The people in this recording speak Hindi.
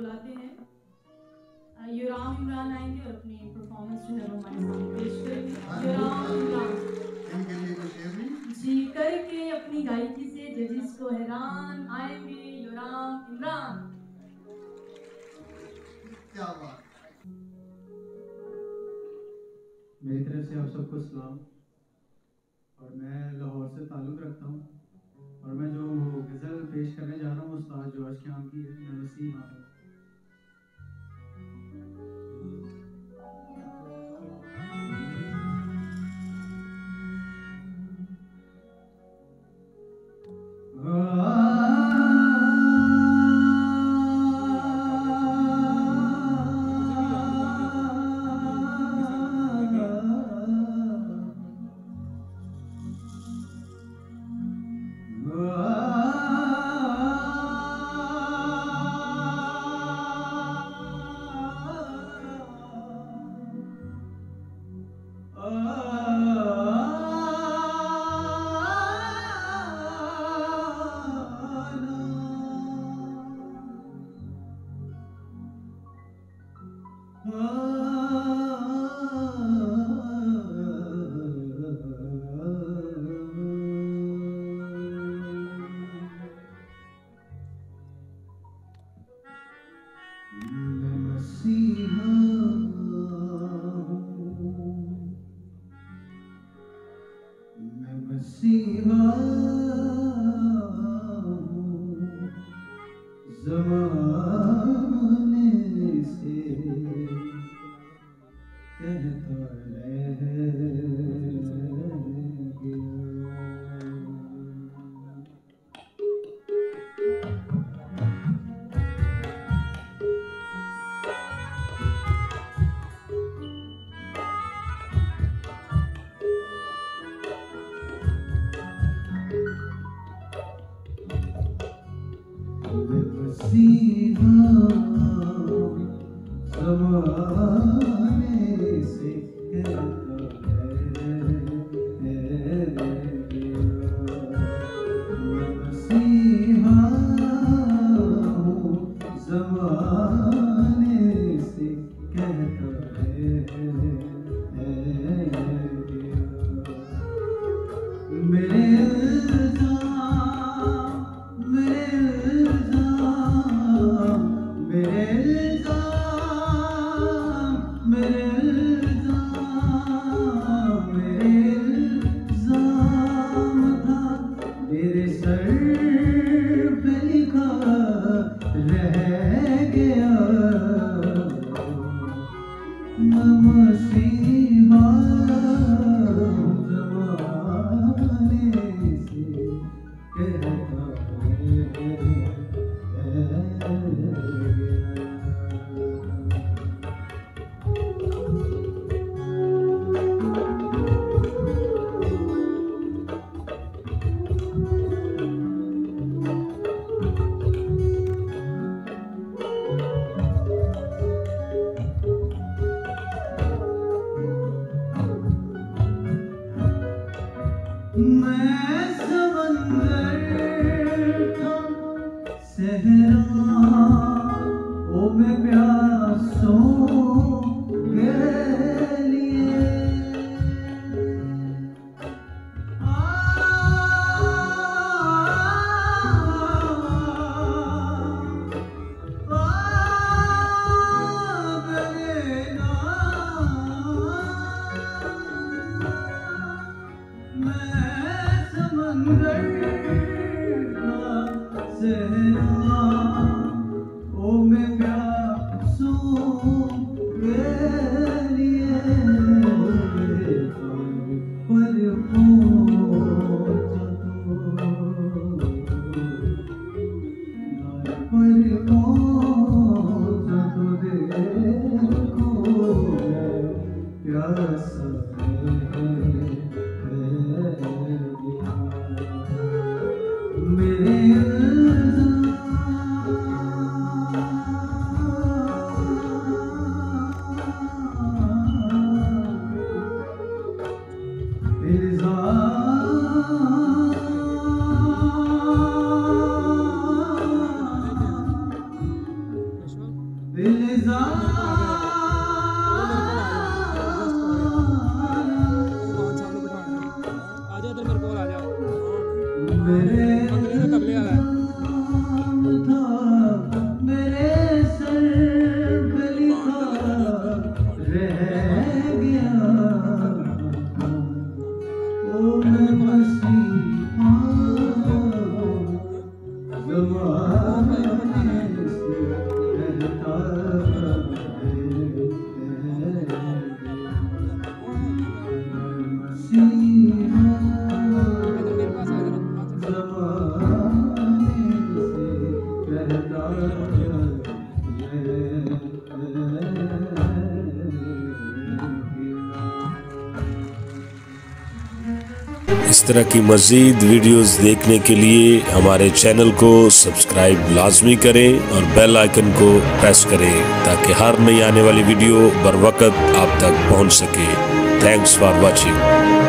बुलाते हैं। युराम इमरान आएंगे और अपनी परफॉर्मेंस जो है वो हमारे सामने पेश करेंगे। युराम इमरान इनके लिए कुछ शेर नहीं जी करके अपनी गायकी से जजिस को हैरान आएंगे युराम इमरान। क्या बात। मेरी तरफ से आप सबको सलाम। और मैं लाहौर से ताल्लुक़ रखता हूँ और मैं जो गज़ल पेश करने जा रहा हूँ उस्ताद जोश ख़ान की है। मैं वसीम हूँ। इस तरह की मज़ीद वीडियोस देखने के लिए हमारे चैनल को सब्सक्राइब लाजमी करें और बेल आइकन को प्रेस करें ताकि हर नई आने वाली वीडियो बर वक्त आप तक पहुंच सके। Thanks for watching.